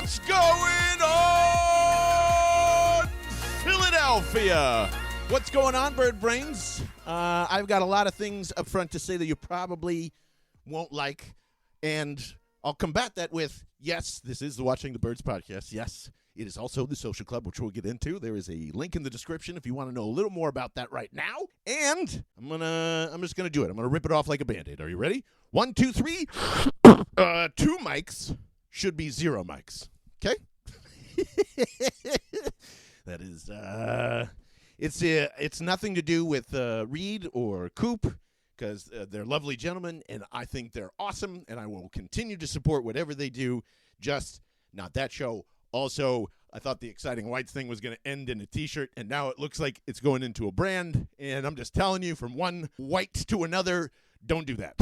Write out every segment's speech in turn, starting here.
What's going on, Philadelphia? What's going on, Bird Brains? I've got a lot of things up front to say that you probably won't like, and I'll combat that with, yes, this is the Watching the Birds podcast. Yes, it is also the Social Club, which we'll get into. There is a link in the description if you want to know a little more about that right now. And I'm just gonna do it. I'm gonna rip it off like a Band-Aid. Are you ready? 1, 2, 3. 2 mics should be 0 mics. Okay? That is it's nothing to do with Reed or Coop, because they're lovely gentlemen, and I think they're awesome, and I will continue to support whatever they do, just not that show. Also, I thought the Exciting Whites thing was going to end in a T-shirt, and now it looks like it's going into a brand, and I'm just telling you, from one white to another, don't do that.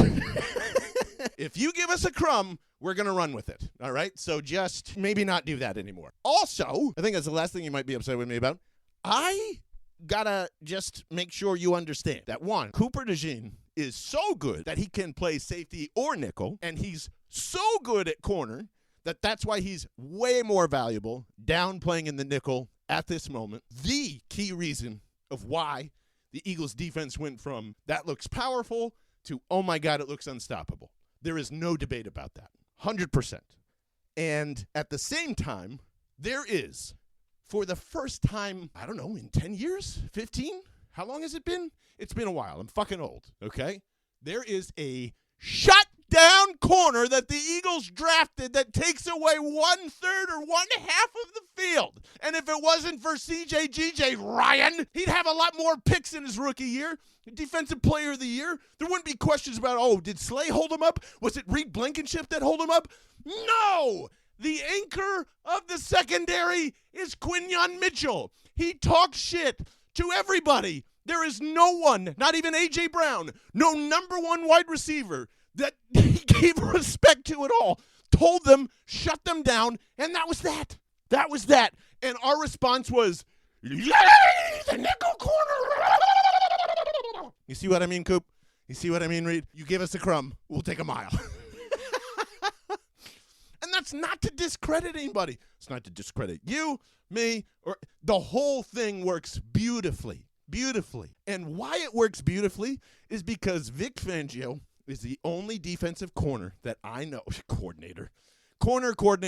If you give us a crumb, we're going to run with it, all right? So just maybe not do that anymore. Also, I think that's the last thing you might be upset with me about. I gotta just make sure you understand that, one, Cooper DeJean is so good that he can play safety or nickel, and he's so good at corner that that's why he's way more valuable down playing in the nickel at this moment. The key reason of why the Eagles defense went from that looks powerful to, oh my God, it looks unstoppable. There is no debate about that. 100%. And at the same time, there is, for the first time, I don't know, in 10 years, 15? How long has it been? It's been a while. I'm fucking old, okay? There is a shutdown corner that the Eagles drafted that takes away 1/3 or 1/2 of the field. And if it wasn't for CJ Ryan, he'd have a lot more picks in his rookie year. Defensive Player of the Year. There wouldn't be questions about, oh, did Slay hold him up? Was it Reed Blankenship that hold him up? No! The anchor of the secondary is Quinyon Mitchell. He talks shit to everybody. There is no one, not even A.J. Brown, no number one wide receiver that he gave respect to at all, told them, shut them down, and that was that. That was that. And our response was, yay, the nickel corner. You see what I mean, Coop? You see what I mean, Reed? You give us a crumb, we'll take a mile. And that's not to discredit anybody. It's not to discredit you, me, or the whole thing works beautifully, beautifully. And why it works beautifully is because Vic Fangio is the only defensive corner that I know. Coordinator.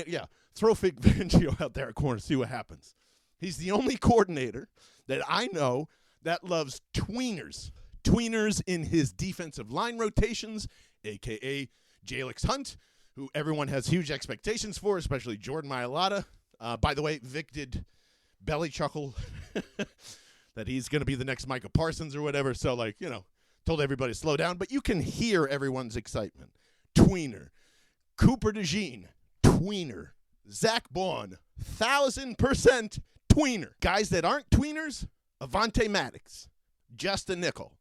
Yeah. Throw Vic Fangio out there at corner, see what happens. He's the only coordinator that I know that loves tweeners. Tweeners in his defensive line rotations, a.k.a. Jalix Hunt, who everyone has huge expectations for, especially Jordan Mailata. By the way, Vic did belly chuckle that he's going to be the next Micah Parsons or whatever. So, told everybody to slow down. But you can hear everyone's excitement. Tweener. Cooper DeJean. Tweener. Zach Baun. 1,000% tweener. Guys that aren't tweeners, Avonte Maddox. Just a nickel.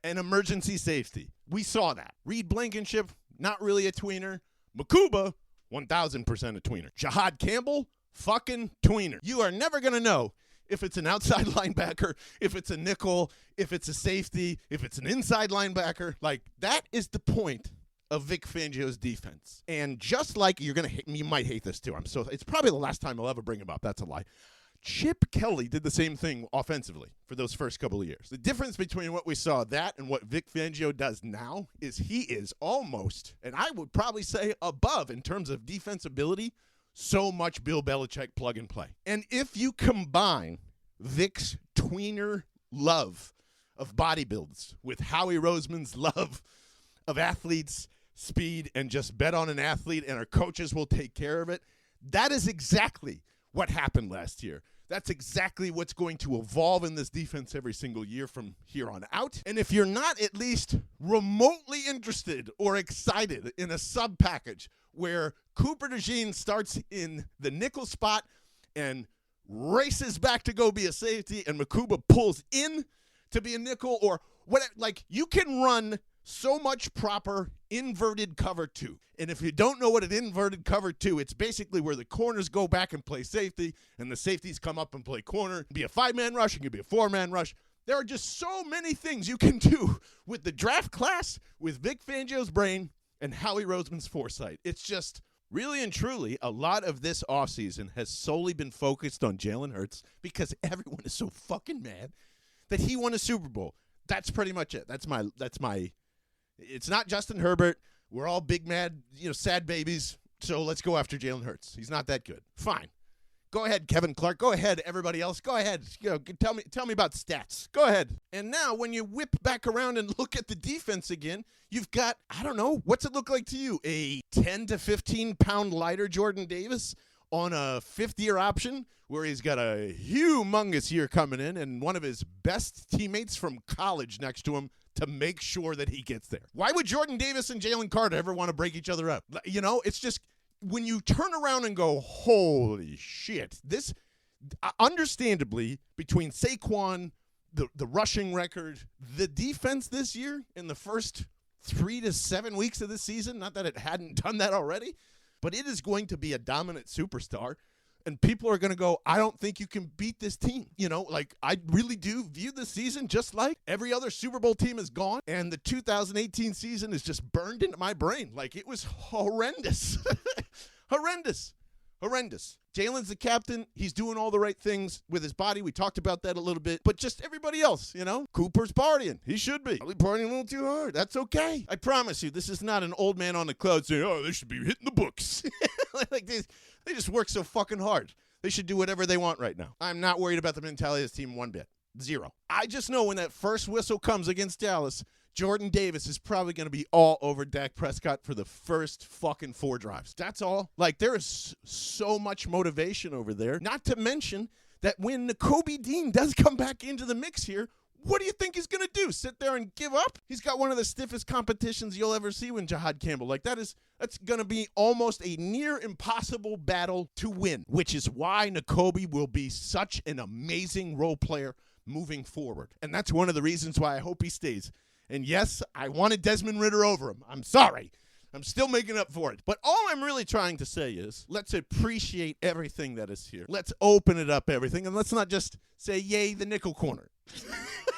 An emergency safety. We saw that. Reed Blankenship, not really a tweener. Makuba, 1,000% a tweener. Jahad Campbell, fucking tweener. You are never going to know if it's an outside linebacker, if it's a nickel, if it's a safety, if it's an inside linebacker. That is the point of Vic Fangio's defense. And just like you might hate this too. It's probably the last time I'll ever bring him up. That's a lie. Chip Kelly did the same thing offensively for those first couple of years. The difference between what we saw that and what Vic Fangio does now is he is almost, and I would probably say above in terms of defensibility, so much Bill Belichick plug and play. And if you combine Vic's tweener love of bodybuilds with Howie Roseman's love of athletes, speed, and just bet on an athlete and our coaches will take care of it, that is exactly what happened last year. That's exactly what's going to evolve in this defense every single year from here on out. And if you're not at least remotely interested or excited in a sub package where Cooper DeJean starts in the nickel spot and races back to go be a safety and Makuba pulls in to be a nickel or whatever, you can run so much proper inverted cover two. And if you don't know what an inverted cover two, it's basically where the corners go back and play safety and the safeties come up and play corner. It can be a 5-man rush, it can be a 4-man rush. There are just so many things you can do with the draft class, with Vic Fangio's brain, and Howie Roseman's foresight. It's just Really and truly, a lot of this offseason has solely been focused on Jalen Hurts because everyone is so fucking mad that he won a Super Bowl. That's pretty much it. That's my it's not Justin Herbert. We're all big mad, sad babies. So let's go after Jalen Hurts. He's not that good. Fine. Go ahead, Kevin Clark. Go ahead, everybody else. Go ahead. Tell me about stats. Go ahead. And now when you whip back around and look at the defense again, you've got, I don't know, what's it look like to you? A 10 to 15 pound lighter Jordan Davis on a 5th-year option where he's got a humongous year coming in and one of his best teammates from college next to him to make sure that he gets there. Why would Jordan Davis and Jalen Carter ever want to break each other up? It's just when you turn around and go, holy shit, this, understandably, between Saquon, the rushing record, the defense this year in the first 3 to 7 weeks of the season, not that it hadn't done that already, but it is going to be a dominant superstar. And people are going to go, I don't think you can beat this team. I really do view this season just like every other Super Bowl team is gone. And the 2018 season is just burned into my brain. Like, it was horrendous. Horrendous. Jalen's the captain. He's doing all the right things with his body. We talked about that a little bit. But just everybody else, Cooper's partying. He should be. Probably partying a little too hard. That's okay. I promise you, this is not an old man on the cloud saying, oh, they should be hitting the books. Like they just work so fucking hard. They should do whatever they want right now. I'm not worried about the mentality of this team one bit. Zero. I just know when that first whistle comes against Dallas, Jordan Davis is probably going to be all over Dak Prescott for the first fucking 4 drives. That's all. Like, there is so much motivation over there. Not to mention that when Cooper DeJean does come back into the mix here, what do you think he's going to do? Sit there and give up? He's got one of the stiffest competitions you'll ever see with Jahad Campbell. Like, that's going to be almost a near impossible battle to win, which is why Nakobe will be such an amazing role player moving forward. And that's one of the reasons why I hope he stays. And yes, I wanted Desmond Ridder over him. I'm sorry. I'm still making up for it. But all I'm really trying to say is, let's appreciate everything that is here. Let's open it up, everything. And let's not just say, yay, the nickel corner.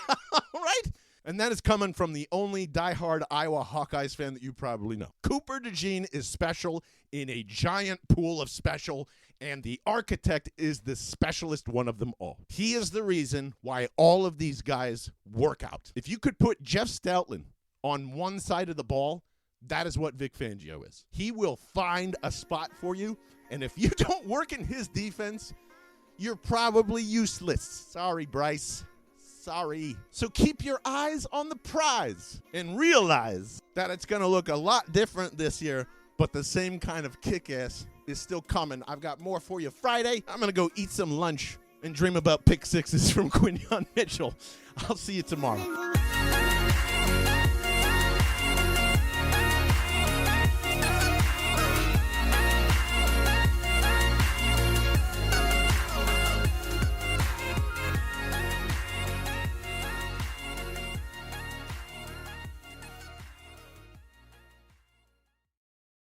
All right? And that is coming from the only diehard Iowa Hawkeyes fan that you probably know. Cooper DeJean is special in a giant pool of special, and the architect is the specialist one of them all. He is the reason why all of these guys work out. If you could put Jeff Stoutland on one side of the ball, that is what Vic Fangio is. He will find a spot for you, and if you don't work in his defense, you're probably useless. Sorry, Bryce. Sorry. So keep your eyes on the prize and realize that it's going to look a lot different this year, but the same kind of kick-ass is still coming. I've got more for you Friday. I'm going to go eat some lunch and dream about pick sixes from Quinyon Mitchell. I'll see you tomorrow.